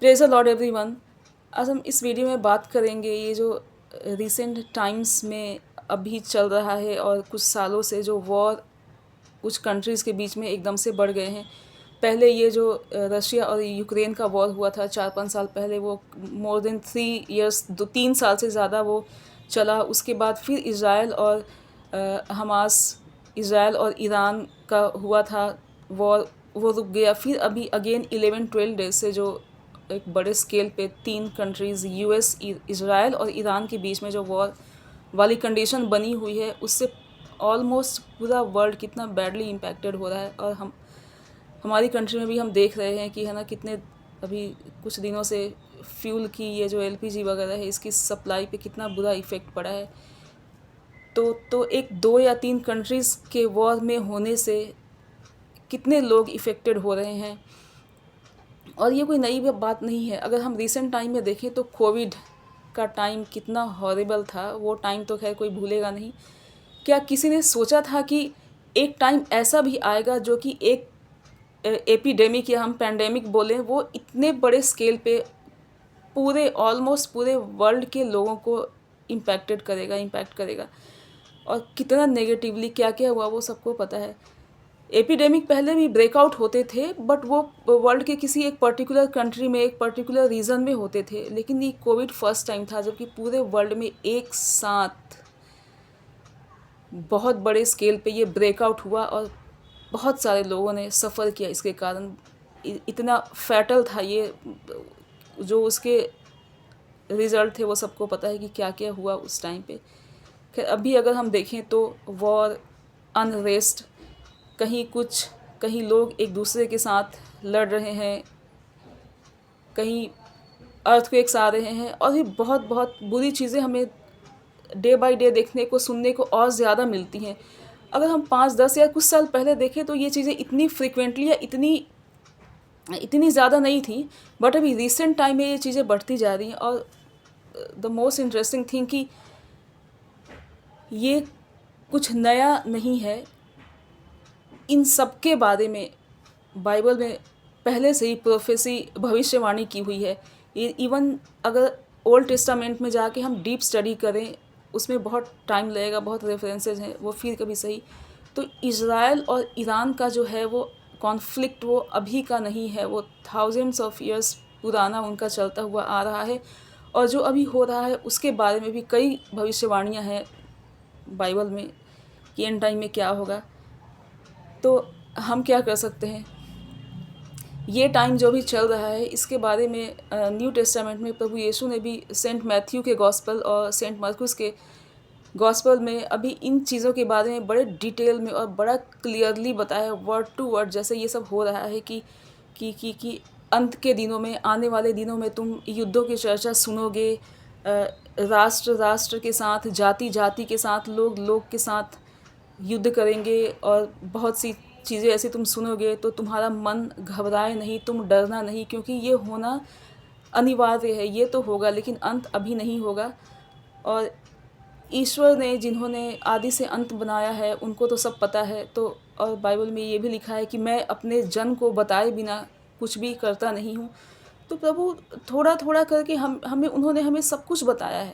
Praise the Lord everyone. आज हम इस वीडियो में बात करेंगे ये जो रिसेंट टाइम्स में अभी चल रहा है और कुछ सालों से जो वॉर कुछ कंट्रीज़ के बीच में एकदम से बढ़ गए हैं। पहले ये जो रशिया और यूक्रेन का वॉर हुआ था 4-5 साल पहले, वो मोर देन 3 इयर्स 2-3 साल से ज़्यादा वो चला। उसके बाद फिर हमास इज़राइल और ईरान का हुआ था वॉर, वो रुक गया। फिर अभी अगेन 11-12 डेज से जो एक बड़े स्केल पे 3 कंट्रीज़ यूएस, इज़राइल और ईरान के बीच में जो वॉर वाली कंडीशन बनी हुई है, उससे ऑलमोस्ट पूरा वर्ल्ड कितना बैडली इम्पैक्टेड हो रहा है। और हमारी कंट्री में भी हम देख रहे हैं कि है ना, कितने अभी कुछ दिनों से फ्यूल की ये जो एलपीजी वगैरह है, इसकी सप्लाई पे कितना बुरा इफ़ेक्ट पड़ा है। तो एक 2 या 3 कंट्रीज़ के वॉर में होने से कितने लोग इफ़ेक्टेड हो रहे हैं। और ये कोई नई बात नहीं है। अगर हम रिसेंट टाइम में देखें तो कोविड का टाइम कितना हॉरिबल था, वो टाइम तो खैर कोई भूलेगा नहीं। क्या किसी ने सोचा था कि एक टाइम ऐसा भी आएगा जो कि एक एपिडेमिक या हम पैंडेमिक बोलें, वो इतने बड़े स्केल पे पूरे ऑलमोस्ट पूरे वर्ल्ड के लोगों को इम्पैक्ट करेगा। और कितना नेगेटिवली क्या क्या हुआ वो सबको पता है। एपिडेमिक पहले भी ब्रेकआउट होते थे, बट वो वर्ल्ड के किसी एक पर्टिकुलर कंट्री में, एक पर्टिकुलर रीजन में होते थे। लेकिन ये कोविड फर्स्ट टाइम था जबकि पूरे वर्ल्ड में एक साथ बहुत बड़े स्केल पे ये ब्रेकआउट हुआ और बहुत सारे लोगों ने सफ़र किया इसके कारण। इतना फैटल था ये, जो उसके रिज़ल्ट थे वो सबको पता है कि क्या क्या हुआ उस टाइम पे। खैर अभी अगर हम देखें तो वॉर, अनरेस्ट, कहीं लोग एक दूसरे के साथ लड़ रहे हैं, कहीं अर्थक्वेक्स आ रहे हैं, और भी बहुत बहुत बुरी चीज़ें हमें डे बाय डे देखने को, सुनने को और ज़्यादा मिलती हैं। अगर हम 5-10 या कुछ साल पहले देखें तो ये चीज़ें इतनी फ्रिक्वेंटली या इतनी इतनी ज़्यादा नहीं थी, बट अभी रिसेंट टाइम में ये चीज़ें बढ़ती जा रही हैं। और द मोस्ट इंटरेस्टिंग थिंग कि ये कुछ नया नहीं है। इन सब के बारे में बाइबल में पहले से ही प्रोफेसी, भविष्यवाणी की हुई है। इवन अगर ओल्ड टेस्टामेंट में जाके हम डीप स्टडी करें, उसमें बहुत टाइम लगेगा, बहुत रेफरेंसेस हैं, वो फिर कभी सही। तो इज़राइल और ईरान का जो है वो कॉन्फ्लिक्ट, वो अभी का नहीं है, वो थाउजेंड्स ऑफ ईयर्स पुराना उनका चलता हुआ आ रहा है। और जो अभी हो रहा है उसके बारे में भी कई भविष्यवाणियाँ हैं बाइबल में कि एंड टाइम में क्या होगा। तो हम क्या कर सकते हैं, ये टाइम जो भी चल रहा है इसके बारे में न्यू टेस्टामेंट में प्रभु यीशु ने भी सेंट मैथ्यू के गॉस्पल और सेंट मरकुस के गॉस्पल में अभी इन चीज़ों के बारे में बड़े डिटेल में और बड़ा क्लियरली बताया, वर्ड टू वर्ड, जैसे ये सब हो रहा है कि अंत के दिनों में, आने वाले दिनों में तुम युद्धों की चर्चा सुनोगे। राष्ट्र राष्ट्र के साथ, जाति जाति के साथ, लोग लोग के साथ युद्ध करेंगे। और बहुत सी चीज़ें ऐसी तुम सुनोगे तो तुम्हारा मन घबराए नहीं, तुम डरना नहीं, क्योंकि ये होना अनिवार्य है। ये तो होगा लेकिन अंत अभी नहीं होगा। और ईश्वर ने, जिन्होंने आदि से अंत बनाया है, उनको तो सब पता है। तो और बाइबल में ये भी लिखा है कि मैं अपने जन को बताए बिना कुछ भी करता नहीं हूँ। तो प्रभु थोड़ा थोड़ा करके उन्होंने हमें सब कुछ बताया है।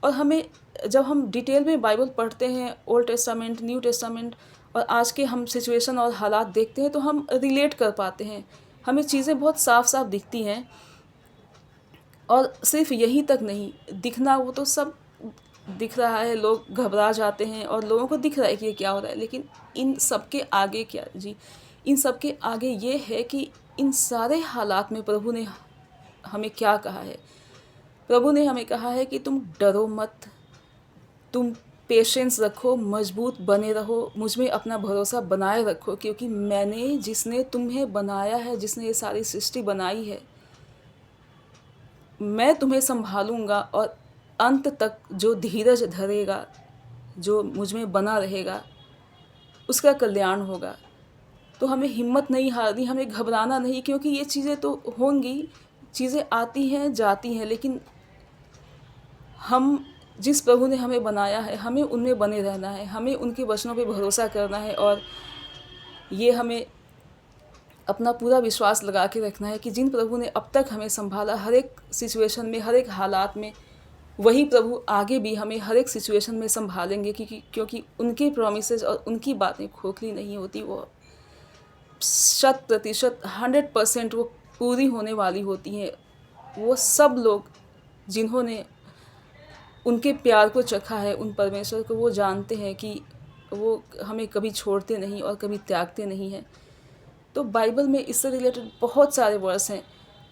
और हमें, जब हम डिटेल में बाइबल पढ़ते हैं, ओल्ड टेस्टामेंट, न्यू टेस्टामेंट, और आज के हम सिचुएशन और हालात देखते हैं, तो हम रिलेट कर पाते हैं, हमें चीज़ें बहुत साफ साफ दिखती हैं। और सिर्फ यही तक नहीं दिखना, वो तो सब दिख रहा है, लोग घबरा जाते हैं और लोगों को दिख रहा है कि ये क्या हो रहा है। लेकिन इन सब के आगे क्या जी, इन सब के आगे ये है कि इन सारे हालात में प्रभु ने हमें क्या कहा है। प्रभु ने हमें कहा है कि तुम डरो मत, तुम पेशेंस रखो, मजबूत बने रहो, मुझ में अपना भरोसा बनाए रखो, क्योंकि मैंने, जिसने तुम्हें बनाया है, जिसने ये सारी सृष्टि बनाई है, मैं तुम्हें संभालूंगा। और अंत तक जो धीरज धरेगा, जो मुझ में बना रहेगा, उसका कल्याण होगा। तो हमें हिम्मत नहीं हारनी, हमें घबराना नहीं, क्योंकि ये चीज़ें तो होंगी, चीज़ें आती हैं जाती हैं, लेकिन हम, जिस प्रभु ने हमें बनाया है, हमें उनमें बने रहना है, हमें उनके वचनों पे भरोसा करना है। और ये हमें अपना पूरा विश्वास लगा के रखना है कि जिन प्रभु ने अब तक हमें संभाला हर एक सिचुएशन में, हर एक हालात में, वही प्रभु आगे भी हमें हर एक सिचुएशन में संभालेंगे, क्योंकि उनके प्रॉमिसेस और उनकी बातें खोखली नहीं होती, वो 100%, 100% वो पूरी होने वाली होती हैं। वो सब लोग जिन्होंने उनके प्यार को चखा है, उन परमेश्वर को, वो जानते हैं कि वो हमें कभी छोड़ते नहीं और कभी त्यागते नहीं हैं। तो बाइबल में इससे रिलेटेड बहुत सारे वर्स हैं।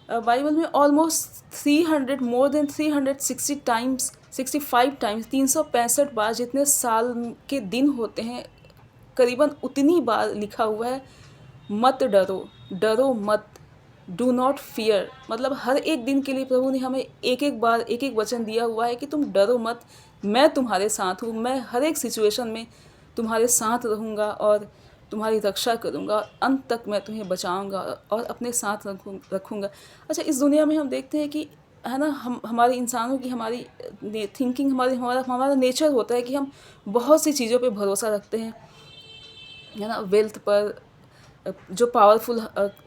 बाइबल में almost 300, more than 360 times, 65 times, 365 बार जितने साल के दिन होते हैं, करीबन उतनी बार लिखा हुआ है मत डरो, डरो मत, डू नॉट फियर। मतलब हर एक दिन के लिए प्रभु ने हमें एक एक बार एक एक वचन दिया हुआ है कि तुम डरो मत, मैं तुम्हारे साथ हूँ, मैं हर एक सिचुएशन में तुम्हारे साथ रहूँगा और तुम्हारी रक्षा करूँगा, अंत तक मैं तुम्हें बचाऊँगा और अपने साथ रखूँगा। अच्छा, इस दुनिया में हम देखते हैं कि है ना, हमारे इंसानों की, हमारी थिंकिंग, हमारा नेचर होता है कि हम बहुत सी चीज़ों पे भरोसा रखते हैं, है ना, वेल्थ पर, जो पावरफुल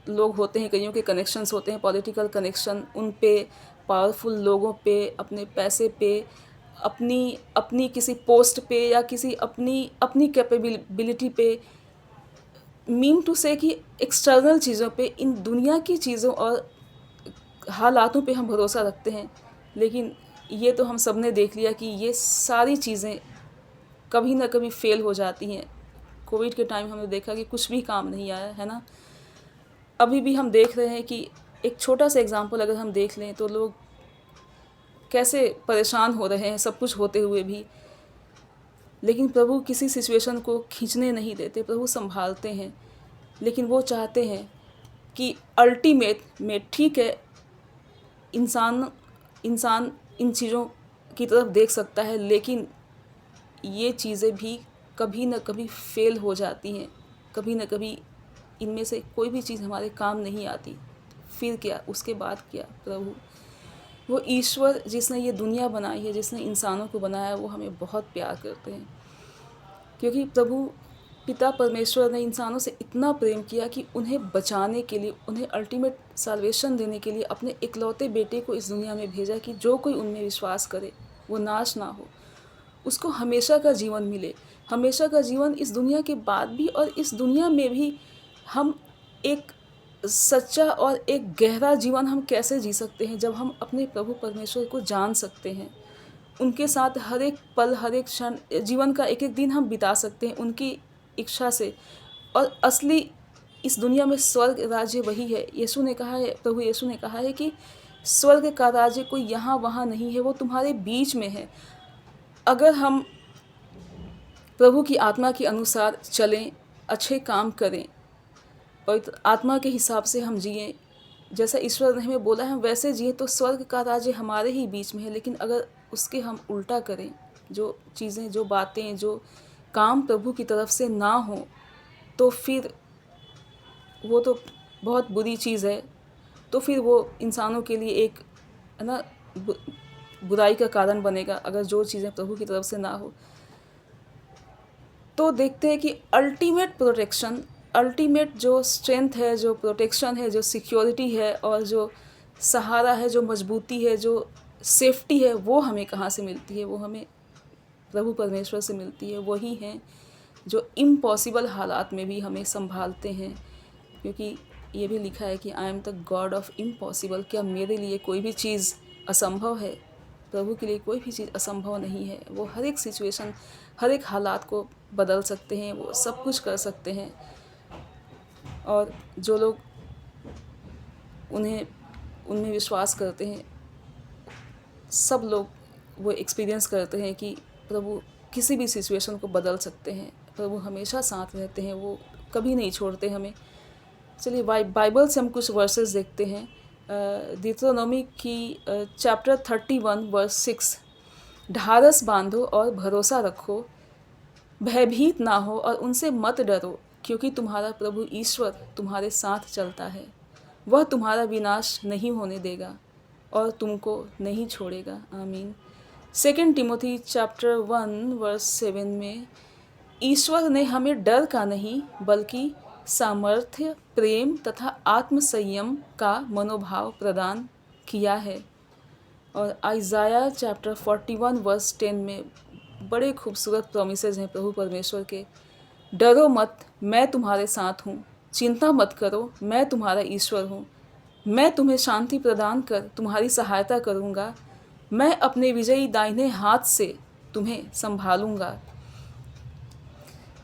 लोग होते हैं, कईयों के कनेक्शंस होते हैं, पॉलिटिकल कनेक्शन, उन पे, पावरफुल लोगों पे, अपने पैसे पे, अपनी अपनी किसी पोस्ट पे, या किसी अपनी कैपेबिलिटी पे, मीन टू से कि एक्सटर्नल चीज़ों पे, इन दुनिया की चीज़ों और हालातों पे हम भरोसा रखते हैं। लेकिन ये तो हम सब ने देख लिया कि ये सारी चीज़ें कभी ना कभी फेल हो जाती हैं। कोविड के टाइम हमने देखा कि कुछ भी काम नहीं आया, है ना। अभी भी हम देख रहे हैं कि एक छोटा सा एग्जांपल अगर हम देख लें तो लोग कैसे परेशान हो रहे हैं सब कुछ होते हुए भी। लेकिन प्रभु किसी सिचुएशन को खींचने नहीं देते, प्रभु संभालते हैं। लेकिन वो चाहते हैं कि अल्टीमेट में, ठीक है, इंसान इंसान इन चीज़ों की तरफ देख सकता है, लेकिन ये चीज़ें भी कभी ना कभी फेल हो जाती हैं, कभी ना कभी इनमें से कोई भी चीज़ हमारे काम नहीं आती। फिर क्या, उसके बाद क्या? प्रभु, वो ईश्वर जिसने ये दुनिया बनाई है, जिसने इंसानों को बनाया, वो हमें बहुत प्यार करते हैं। क्योंकि प्रभु पिता परमेश्वर ने इंसानों से इतना प्रेम किया कि उन्हें बचाने के लिए, उन्हें अल्टीमेट साल्वेशन देने के लिए अपने इकलौते बेटे को इस दुनिया में भेजा कि जो कोई उनमें विश्वास करे वो नाश ना हो, उसको हमेशा का जीवन मिले। हमेशा का जीवन इस दुनिया के बाद भी और इस दुनिया में भी हम एक सच्चा और एक गहरा जीवन हम कैसे जी सकते हैं, जब हम अपने प्रभु परमेश्वर को जान सकते हैं, उनके साथ हर एक पल, हर एक क्षण, जीवन का एक एक दिन हम बिता सकते हैं उनकी इच्छा से। और असली इस दुनिया में स्वर्ग राज्य वही है। यीशु ने कहा है, प्रभु यीशु ने कहा है कि स्वर्ग का राज्य कोई यहाँ वहाँ नहीं है, वो तुम्हारे बीच में है। अगर हम प्रभु की आत्मा के अनुसार चलें, अच्छे काम करें, पवित्र आत्मा के हिसाब से हम जिएं, जैसा ईश्वर ने हमें बोला है हम वैसे जिए, तो स्वर्ग का राज्य हमारे ही बीच में है। लेकिन अगर उसके हम उल्टा करें, जो चीज़ें, जो बातें, जो काम प्रभु की तरफ से ना हो, तो फिर वो तो बहुत बुरी चीज़ है। तो फिर वो इंसानों के लिए एक, है ना, बुराई का कारण बनेगा, अगर जो चीज़ें प्रभु की तरफ से ना हो। तो देखते हैं कि अल्टीमेट प्रोटेक्शन, अल्टीमेट जो स्ट्रेंथ है, जो प्रोटेक्शन है, जो सिक्योरिटी है, और जो सहारा है, जो मजबूती है, जो सेफ्टी है, वो हमें कहाँ से मिलती है? वो हमें प्रभु परमेश्वर से मिलती है। वही हैं जो इम्पॉसिबल हालात में भी हमें संभालते हैं, क्योंकि ये भी लिखा है कि I am the God of impossible. क्या मेरे लिए कोई भी चीज़ असंभव है? प्रभु के लिए कोई भी चीज़ असंभव नहीं है। वो हर एक सिचुएशन, हर एक हालात को बदल सकते हैं, वो सब कुछ कर सकते हैं। और जो लोग उनमें विश्वास करते हैं, सब लोग वो एक्सपीरियंस करते हैं कि प्रभु किसी भी सिचुएशन को बदल सकते हैं। प्रभु हमेशा साथ रहते हैं, वो कभी नहीं छोड़ते हमें। चलिए बाइबल से हम कुछ वर्सेस देखते हैं। डिट्रोनॉमी की चैप्टर 31 वर्स 6, ढारस बांधो और भरोसा रखो, भयभीत ना हो और उनसे मत डरो, क्योंकि तुम्हारा प्रभु ईश्वर तुम्हारे साथ चलता है। वह तुम्हारा विनाश नहीं होने देगा और तुमको नहीं छोड़ेगा। आमीन। 2 टिमोथी चैप्टर 1 वर्स 7 में, ईश्वर ने हमें डर का नहीं बल्कि सामर्थ्य, प्रेम तथा आत्मसंयम का मनोभाव प्रदान किया है। और आइज़ाया चैप्टर 41 वर्स 10 में बड़े खूबसूरत प्रोमिसेस हैं प्रभु परमेश्वर के। डरो मत, मैं तुम्हारे साथ हूँ। चिंता मत करो, मैं तुम्हारा ईश्वर हूँ। मैं तुम्हें शांति प्रदान कर तुम्हारी सहायता करूँगा। मैं अपने विजयी दाहिने हाथ से तुम्हें संभालूँगा।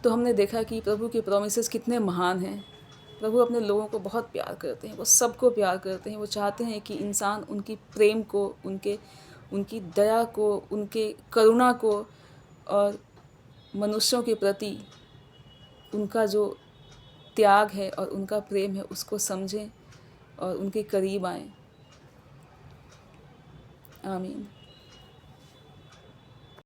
तो हमने देखा कि प्रभु के प्रोमिसेस कितने महान हैं। प्रभु अपने लोगों को बहुत प्यार करते हैं, वो सबको प्यार करते हैं। वो चाहते हैं कि इंसान उनकी प्रेम को, उनकी दया को, उनके करुणा को और मनुष्यों के प्रति उनका जो त्याग है और उनका प्रेम है उसको समझें और उनके करीब आएं। आमीन।